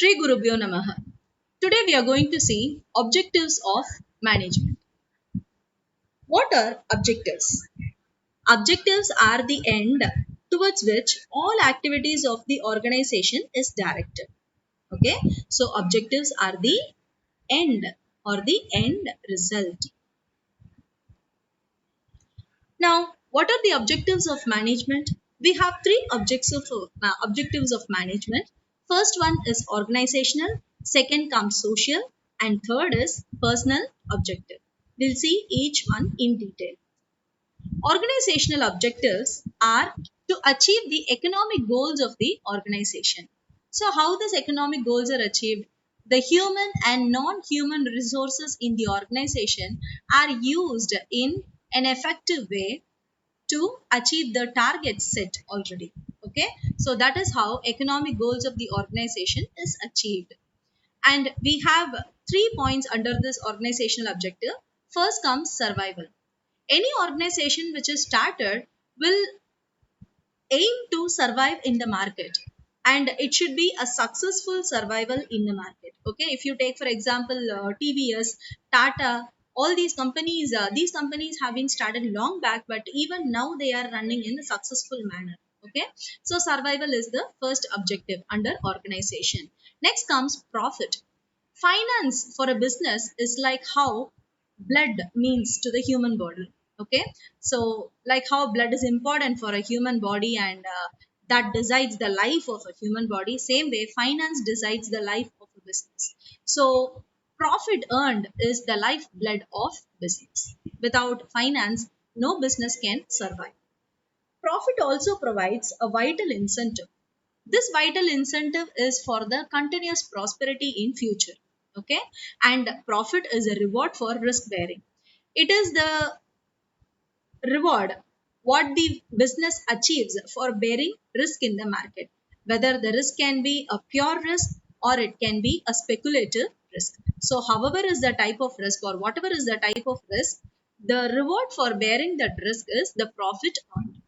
Shri Gurubhyo Namaha. Today we are going to see objectives of management. What are objectives? Objectives are the end towards which all activities of the organization is directed. Okay, so objectives are the end or the end result. Now, what are the objectives of management? We have three objectives of management. First one is organizational, second comes social, and third is personal objective. We'll see each one in detail. Organizational objectives are to achieve the economic goals of the organization. So, how these economic goals are achieved? The human and non-human resources in the organization are used in an effective way to achieve the targets set already. Okay, so that is how economic goals of the organization is achieved. And we have 3 points under this organizational objective. First comes survival. Any organization which is started will aim to survive in the market, and it should be a successful survival in the market. Okay, if you take for example TVS, Tata, all these companies have been started long back, but even now they are running in a successful manner. Okay, so survival is the first objective under organization. Next comes profit. Finance for a business is like how blood means to the human body. Okay, so like how blood is important for a human body, and that decides the life of a human body, same way finance decides the life of a business. So profit earned is the lifeblood of business. Without finance, no business can survive. Profit also provides a vital incentive. This vital incentive is for the continuous prosperity in future. Okay, and profit is a reward for risk bearing. It is the reward what the business achieves for bearing risk in the market, whether the risk can be a pure risk or it can be a speculative risk. So however is the type of risk, or whatever is the type of risk, the reward for bearing that risk is the profit earned.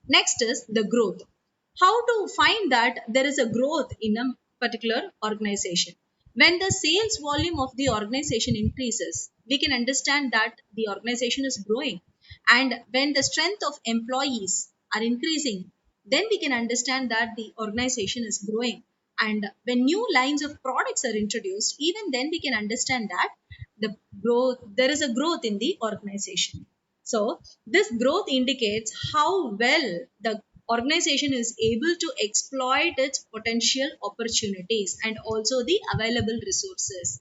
Next is the growth. How to find that there is a growth in a particular organization? When the sales volume of the organization increases, we can understand that the organization is growing. And when the strength of employees are increasing, then we can understand that the organization is growing. And when new lines of products are introduced, even then we can understand that there is a growth in the organization. So this growth indicates how well the organization is able to exploit its potential opportunities and also the available resources.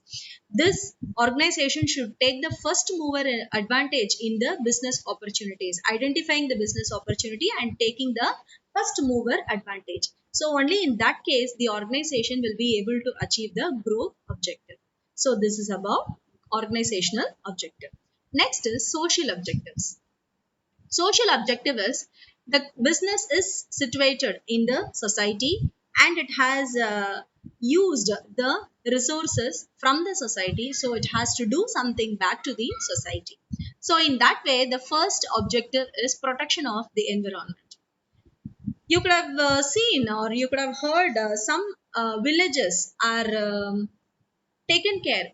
This organization should take the first mover advantage in the business opportunities, identifying the business opportunity and taking the first mover advantage. So only in that case, the organization will be able to achieve the growth objective. So this is about organizational objective. Next is social objectives. Social objective is the business is situated in the society, and it has used the resources from the society, so it has to do something back to the society. So in that way, the first objective is protection of the environment. You could have seen, or you could have heard, some villages are taken care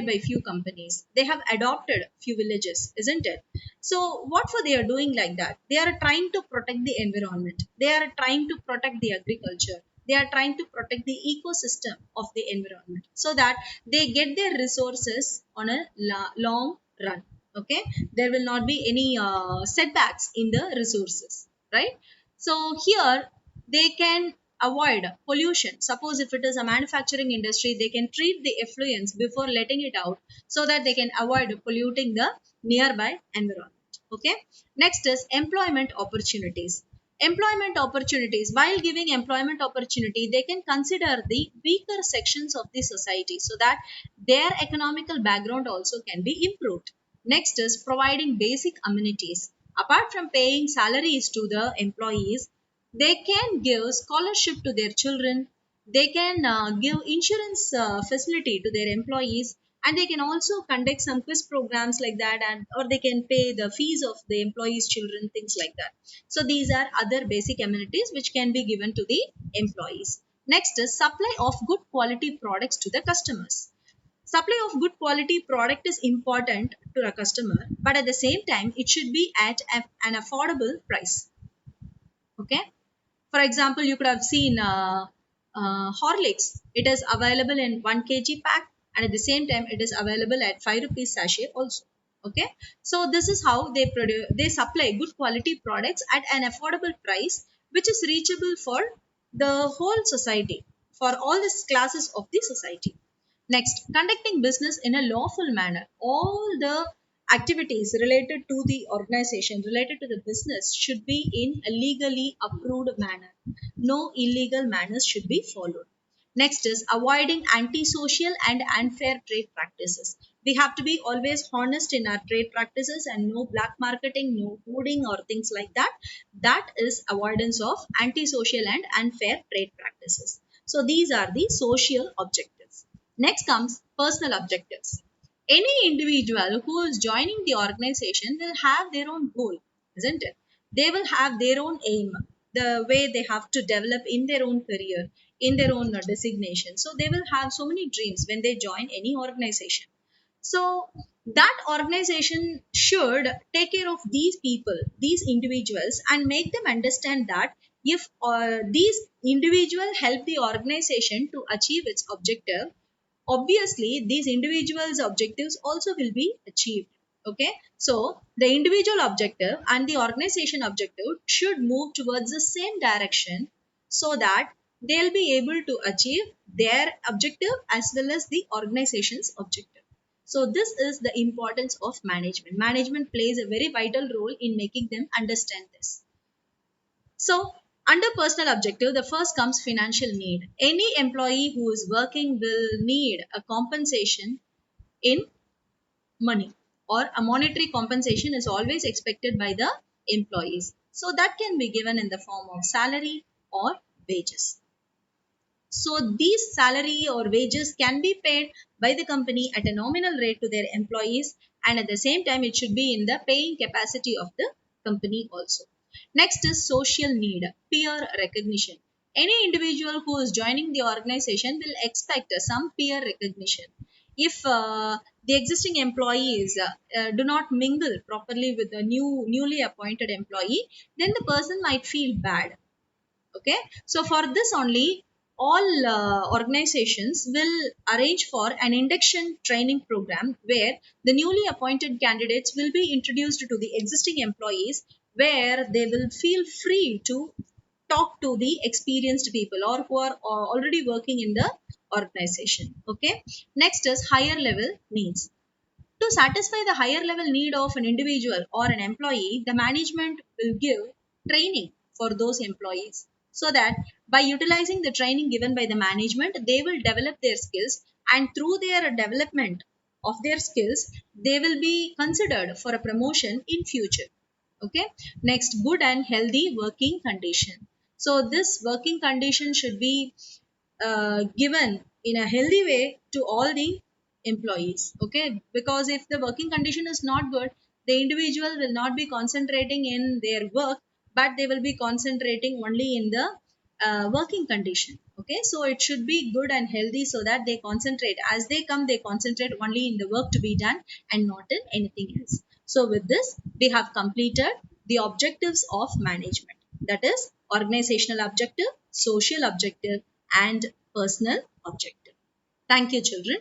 by few companies. They have adopted few villages, isn't it? So what for they are doing like that? They are trying to protect the environment, they are trying to protect the agriculture, they are trying to protect the ecosystem of the environment, so that they get their resources on a long run. Okay, there will not be any setbacks in the resources, right? So here they can avoid pollution. Suppose if it is a manufacturing industry, they can treat the effluents before letting it out, so that they can avoid polluting the nearby environment. Okay, next is employment opportunities. Employment opportunities, while giving employment opportunity, they can consider the weaker sections of the society, so that their economical background also can be improved. Next is providing basic amenities. Apart from paying salaries to the employees, they can give scholarship to their children, they can give insurance facility to their employees, and they can also conduct some quiz programs like that, and or they can pay the fees of the employees children, things like that. So these are other basic amenities which can be given to the employees. Next is supply of good quality products to the customers. Supply of good quality product is important to a customer, but at the same time, it should be at an affordable price. Okay. For example, you could have seen Horlicks. It is available in 1 kg pack, and at the same time, it is available at 5 rupees sachet also. Okay, so this is how they produce. They supply good quality products at an affordable price, which is reachable for the whole society, for all the classes of the society. Next, conducting business in a lawful manner. All the activities related to the organization, related to the business, should be in a legally approved manner. No illegal manners should be followed. Next is avoiding antisocial and unfair trade practices. We have to be always honest in our trade practices and no black marketing, no hoarding or things like that. That is avoidance of antisocial and unfair trade practices. So these are the social objectives. Next comes personal objectives. Any individual who is joining the organization will have their own goal, isn't it? They will have their own aim, the way they have to develop in their own career, in their own designation. So they will have so many dreams when they join any organization. So that organization should take care of these people, these individuals, and make them understand that if these individuals help the organization to achieve its objective, obviously these individuals objectives also will be achieved. Okay, so the individual objective and the organization objective should move towards the same direction, so that they'll be able to achieve their objective as well as the organization's objective. So this is the importance of management plays a very vital role in making them understand this. So, under personal objective, the first comes financial need. Any employee who is working will need a compensation in money, or a monetary compensation is always expected by the employees. So, that can be given in the form of salary or wages. So these salary or wages can be paid by the company at a nominal rate to their employees, and at the same time it should be in the paying capacity of the company also. Next is social need, peer recognition. Any individual who is joining the organization will expect some peer recognition. If the existing employees do not mingle properly with the newly appointed employee, then the person might feel bad. Okay, so for this only, all organizations will arrange for an induction training program where the newly appointed candidates will be introduced to the existing employees, where they will feel free to talk to the experienced people or who are already working in the organization. Okay, next is higher level needs. To satisfy the higher level need of an individual or an employee, the management will give training for those employees, so that by utilizing the training given by the management, they will develop their skills, and through their development of their skills, they will be considered for a promotion in future. Okay, next, good and healthy working condition. So this working condition should be given in a healthy way to all the employees. Okay, because if the working condition is not good, the individual will not be concentrating in their work, but they will be concentrating only in the working condition. Okay, so it should be good and healthy, so that they concentrate as they come, they concentrate only in the work to be done and not in anything else. So with this, we have completed the objectives of management, that is organizational objective, social objective, and personal objective. Thank you, children.